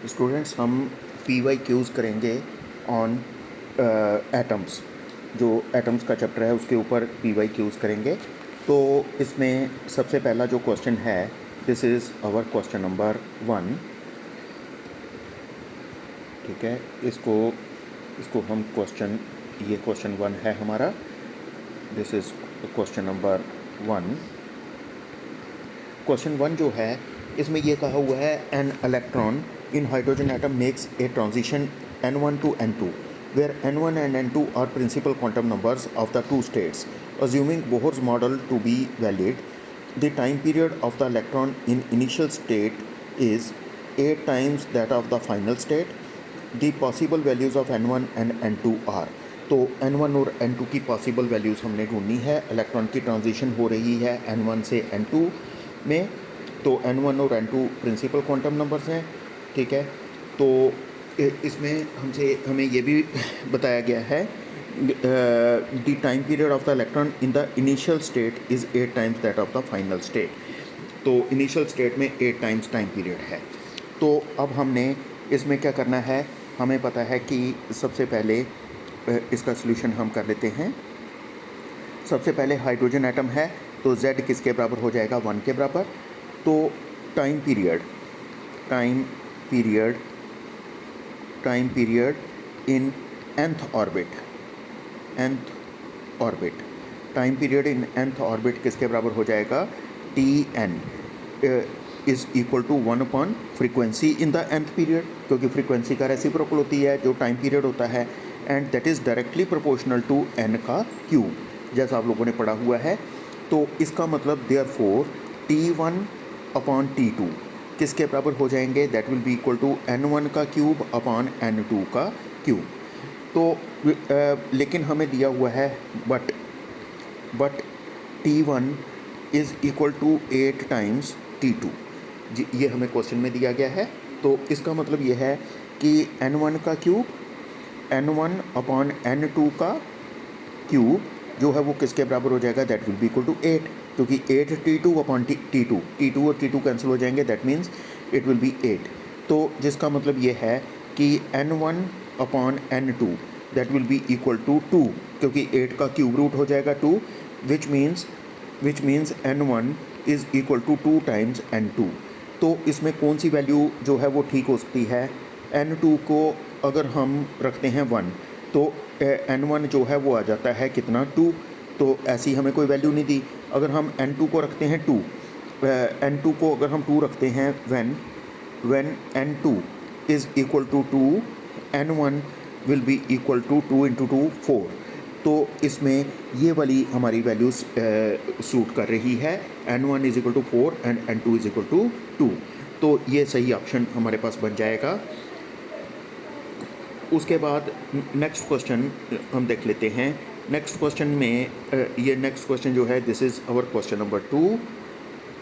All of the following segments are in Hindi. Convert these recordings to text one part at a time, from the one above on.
स्टूडेंट्स हम पी वाई क्यूज़ करेंगे ऑन एटम्स। जो एटम्स का चैप्टर है उसके ऊपर पी वाई क्यूज़ करेंगे। तो इसमें सबसे पहला जो क्वेश्चन है, this is our question number 1। ठीक है, इसको हम ये क्वेश्चन 1 है हमारा। This is question number 1। Question 1 जो है, इसमें ये कहा हुआ है an electron in hydrogen atom makes a transition n1 to n2 where n1 and n2 are principal quantum numbers of the two states. Assuming Bohr's model to be valid, the time period of the electron in initial state is 8 times that of the final state. The possible values of n1 and n2 are, तो n1 और n2 की पॉसिबल वैल्यूज़ हमने ढूंढनी है। इलेक्ट्रॉन की ट्रांजिशन हो रही है n1 से n2 में, तो n1 और n2 प्रिंसिपल क्वांटम नंबर्स हैं। ठीक है, तो इसमें हमें ये भी बताया गया है the time period of the electron in the initial state is 8 times that of the final state. तो इनिशियल स्टेट में 8 टाइम्स टाइम पीरियड है। तो अब हमने इसमें क्या करना है, हमें पता है कि सबसे पहले इसका सॉल्यूशन हम कर लेते हैं। सबसे पहले हाइड्रोजन एटम है, तो Z किसके बराबर हो जाएगा, 1 के बराबर। तो time period in nth orbit time period in nth orbit किसके बराबर हो जाएगा, Tn is equal to 1 upon frequency in the nth period, क्योंकि फ्रीक्वेंसी का रेसिप्रोकल होती है जो टाइम पीरियड होता है, and that is directly proportional to n का क्यूब, जैसा आप लोगों ने पढ़ा हुआ है। तो इसका मतलब देयरफॉर T1 अपॉन T2 किसके बराबर हो जाएंगे, that will be equal to n1 का क्यूब अपॉन n2 का क्यूब। तो लेकिन हमें दिया हुआ है but T1 is equal to 8 times T2, ये हमें क्वेश्चन में दिया गया है। तो इसका मतलब ये है कि n1 का क्यूब n1 अपॉन n2 का क्यूब जो है वो किसके बराबर हो जाएगा, that will be equal to 8, क्योंकि 8 T2 अपॉन T2 और T2 कैंसिल हो जाएंगे, that means it will be 8। तो जिसका मतलब ये है कि n1 upon n2 that will be equal to 2, क्योंकि 8 का क्यूब रूट हो जाएगा 2, which means n1 is equal to 2 times n2। तो इसमें कौन सी वैल्यू जो है वो ठीक हो सकती है, n2 को अगर हम रखते हैं 1 तो n1 जो है वो आ जाता है कितना, 2। तो ऐसी हमें कोई वैल्यू नहीं दी। अगर हम n2 को रखते हैं 2, n2 को अगर हम 2 रखते हैं when n2 is equal to 2, n1 will be equal to 2 into 2 4। तो इसमें ये वाली हमारी वैल्यूज सूट कर रही है, n1 is equal to 4 and n2 is equal to 2। तो ये सही ऑप्शन हमारे पास बन जाएगा। उसके बाद नेक्स्ट क्वेश्चन हम देख लेते हैं। नेक्स्ट क्वेश्चन में ये नेक्स्ट क्वेश्चन जो है, this is our question number 2।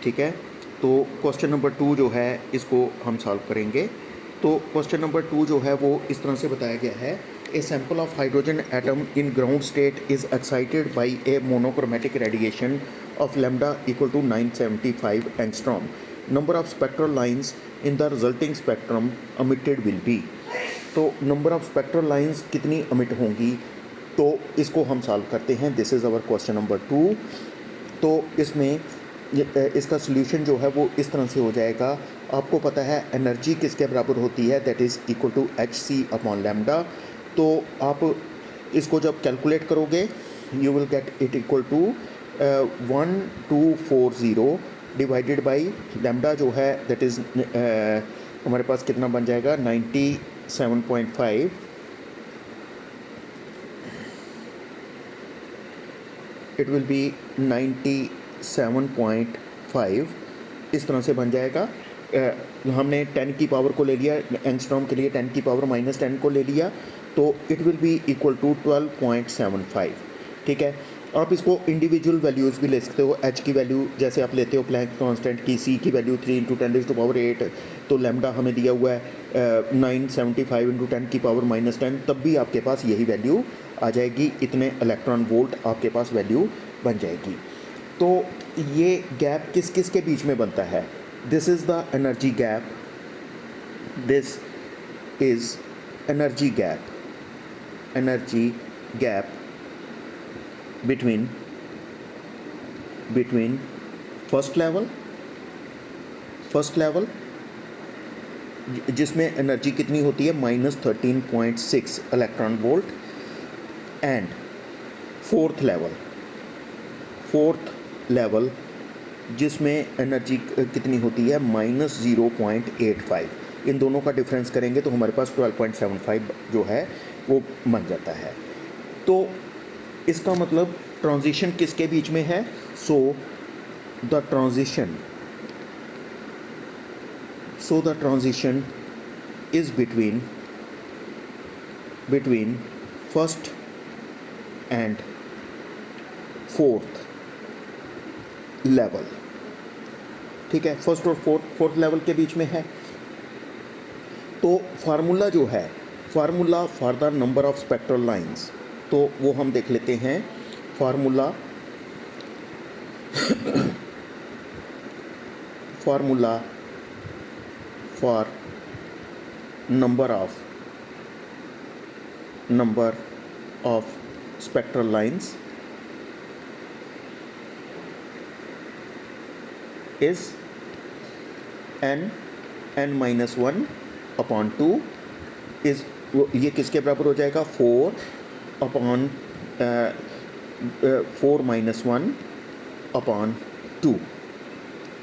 ठीक है, तो क्वेश्चन नंबर 2 जो है इसको हम सॉल्व करेंगे। तो क्वेश्चन नंबर 2 जो है वो इस तरह से बताया गया है, a sample of hydrogen atom in ground state is excited by a monochromatic radiation of lambda equal to 975 angstrom. Number of spectral lines in the resulting spectrum emitted will be. तो नंबर ऑफ स्पेक्ट्रल लाइंस कितनी अमिट होंगी, तो इसको हम सॉल्व करते हैं। This is our question number 2। तो इसमें इसका सॉल्यूशन जो है वो इस तरह से हो जाएगा। आपको पता है एनर्जी किसके बराबर होती है, that is equal to hc upon lambda. तो आप इसको जब कैलकुलेट करोगे you will get it equal to 1240 divided by lambda जो है दैट इज़ हमारे पास कितना बन जाएगा, 97.5। इट विल बी 97.5 इस तरह से बन जाएगा। हमने 10 की पावर को ले लिया, एंगस्ट्रॉम के लिए 10 की पावर माइनस 10 को ले लिया, तो it will be equal to 12.75। ठीक है, आप इसको इंडिविजुअल वैल्यूज़ भी ले सकते हो। h की वैल्यू जैसे आप लेते हो प्लैंक कांस्टेंट की, c की वैल्यू 3 इंटू 10⁸, तो लैम्डा हमें दिया हुआ है 975 इंटू 10 की पावर माइनस 10, तब भी आपके पास यही वैल्यू आ जाएगी, इतने इलेक्ट्रॉन वोल्ट आपके पास वैल्यू बन जाएगी। तो ये गैप किस किस के बीच में बनता है, this is the energy gap this is energy gap between first level जिसमें एनर्जी कितनी होती है -13.6 electron volt and fourth level जिसमें एनर्जी कितनी होती है -0.85। इन दोनों का डिफरेंस करेंगे तो हमारे पास 12.75 जो है वो बन जाता है। तो इसका मतलब ट्रांजिशन किसके बीच में है? So the transition is between first and fourth level. ठीक है, फर्स्ट और फोर्थ लेवल के बीच में है। तो फार्मूला जो है, formula for the number of spectral lines, तो वो हम देख लेते हैं। Formula for number of spectral lines is n minus 1 upon 2 is ये किसके बराबर हो जाएगा? 4 minus 1 upon 2।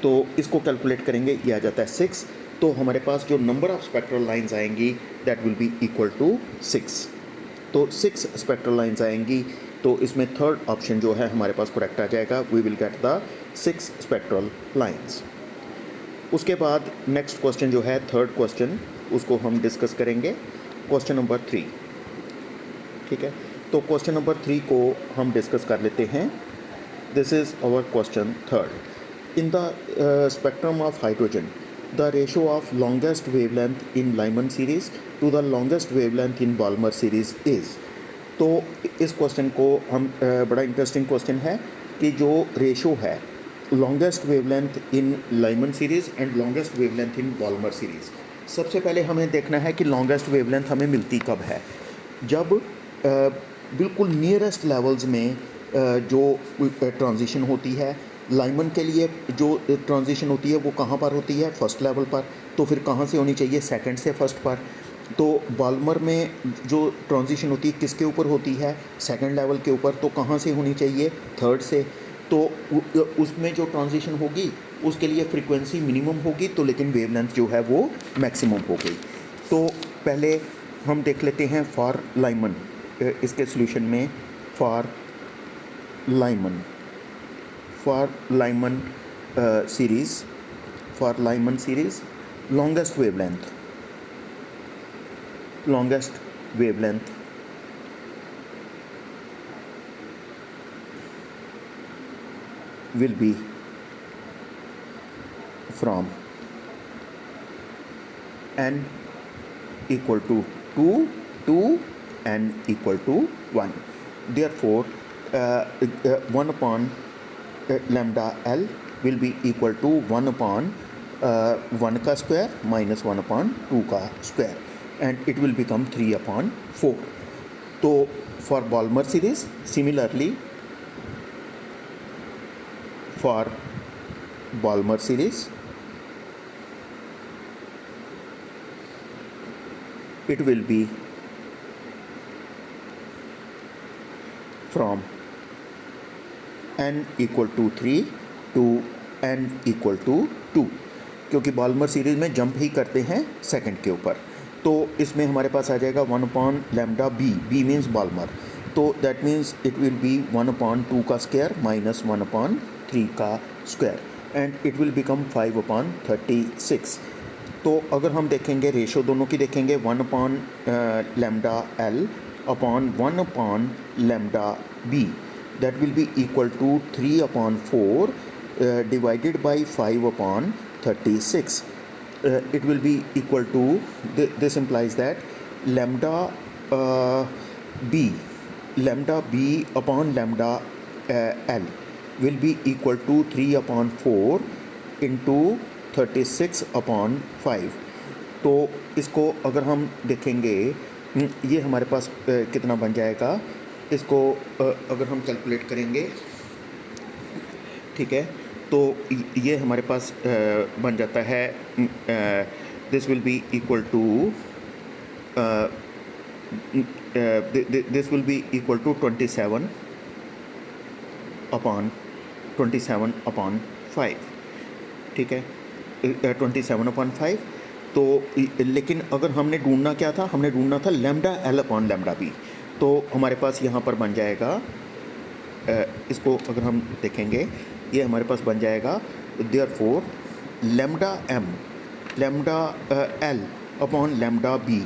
तो इसको कैलकुलेट करेंगे, ये आ जाता है 6। तो हमारे पास जो नंबर ऑफ स्पेक्ट्रल लाइंस आएंगी that will be equal to 6। तो 6 स्पेक्ट्रल लाइंस आएंगी, तो इसमें थर्ड ऑप्शन जो है हमारे पास करेक्ट आ जाएगा। We will get the 6 spectral lines. उसके बाद नेक्स्ट क्वेश्चन जो है, थर्ड क्वेश्चन, उसको हम डिस्कस करेंगे, क्वेश्चन नंबर 3। ठीक है, तो क्वेश्चन नंबर 3 को हम डिस्कस कर लेते हैं। This is our question third. In the spectrum of hydrogen the ratio of longest wavelength in Lyman series to the longest wavelength in Balmer series is। तो इस क्वेश्चन को हम बड़ा इंटरेस्टिंग क्वेश्चन है कि जो रेशो है longest wavelength in Lyman series and longest wavelength in Balmer series. सबसे पहले हमें देखना है कि लॉन्गेस्ट वेवलेंथ हमें मिलती कब है? जब बिल्कुल नियरेस्ट लेवल्स में जो ट्रांजिशन होती है। लाइमन के लिए जो ट्रांजिशन होती है वो कहाँ पर होती है? फर्स्ट लेवल पर। तो फिर कहाँ से होनी चाहिए? सेकंड से फर्स्ट पर। तो बॉल्मर में जो ट्रांजिशन होती है किसके ऊपर होती है? सेकंड लेवल के ऊपर। तो कहाँ से होनी चाहिए? थर्ड से। तो उसमें जो ट्रांजिशन होगी उसके लिए फ्रीक्वेंसी मिनिमम होगी, तो लेकिन वेवलेंथ जो है वो मैक्सिमम हो गई। तो पहले हम देख लेते हैं फॉर लाइमन, इसके सॉल्यूशन में for Lyman series longest wavelength will be from n equal to 2 to n equal to 1। Therefore 1 upon lambda L will be equal to 1 upon 1 का स्क्वायर minus 1 upon 2 का square, and it will become 3 upon 4। तो for Balmer series, similarly for Balmer series it will be from n equal to 3 to n equal to 2, क्योंकि बॉल्मर सीरीज़ में जंप ही करते हैं सेकंड के ऊपर। तो इसमें हमारे पास आ जाएगा 1 upon lambda b मीन्स बॉल्मर, तो that means it will B 1 upon 2 का स्क्वायर माइनस 1 upon 3 का square, and it will become 5 upon 36। तो अगर हम देखेंगे रेशो दोनों की देखेंगे, 1 upon lambda l upon 1 upon lambda b, that will be equal to 3 upon 4 divided by 5 upon 36। It will be equal to, this implies that lambda b upon lambda l will be equal to 3 upon 4 into 36 upon 5। तो इसको अगर हम देखेंगे ये हमारे पास कितना बन जाएगा, इसको अगर हम कैलकुलेट करेंगे, ठीक है, तो ये हमारे पास बन जाता है, this will be equal to this will be equal to 27 upon 5, ठीक है, 27/5। तो लेकिन अगर हमने ढूंढना क्या था, हमने ढूंढना था lambda L upon lambda B. तो हमारे पास यहाँ पर बन जाएगा, इसको अगर हम देखेंगे ये हमारे पास बन जाएगा therefore lambda M lambda L upon lambda B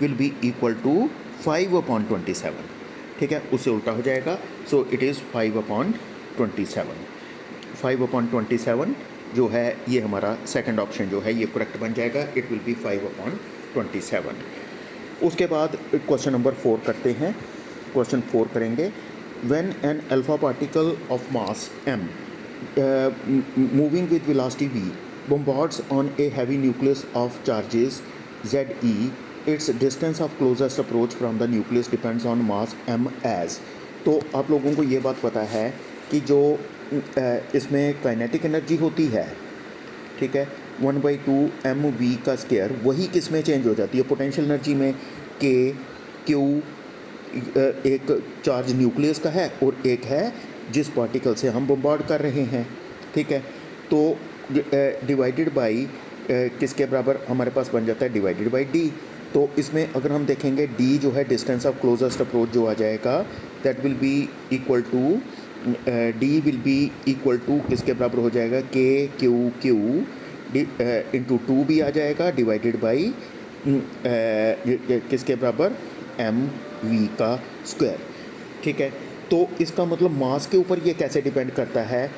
will be equal to 5/27, ठीक है, उससे उल्टा हो जाएगा। So it is 5/27। 5/27 जो है ये हमारा सेकंड ऑप्शन जो है ये करेक्ट बन जाएगा, इट विल बी 5/27। उसके बाद क्वेश्चन नंबर 4 करते हैं। क्वेश्चन 4 करेंगे, when an alpha particle of mass m moving with velocity v bombards on a heavy nucleus of charges ze, its distance of closest approach from the nucleus depends on mass m as। तो आप लोगों को ये बात पता है कि जो इसमें काइनेटिक एनर्जी होती है, ठीक है, 1/2 mv का स्क्वायर, वही किस में चेंज हो जाती है, पोटेंशियल एनर्जी में। के क्यू एक चार्ज न्यूक्लियस का है और एक है जिस पार्टिकल से हम बम्बार्ड कर रहे हैं, ठीक है। तो डिवाइडेड बाई किसके बराबर हमारे पास बन जाता है, डिवाइडेड बाई डी। तो इसमें अगर हम देखेंगे डी जो है डिस्टेंस ऑफ क्लोजेस्ट अप्रोच जो आ जाएगा, that will be equal to D will be equal to किसके बराबर हो जाएगा, के क्यू क्यू इंटू 2 भी आ जाएगा डिवाइडेड बाई किसके बराबर, एम वी का स्क्वायर, ठीक है। तो इसका मतलब मास के ऊपर ये कैसे डिपेंड करता है,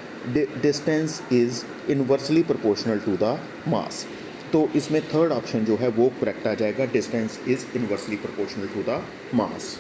distance is inversely proportional to the mass. तो इसमें थर्ड ऑप्शन जो है वो करेक्ट आ जाएगा, distance is inversely proportional to the mass.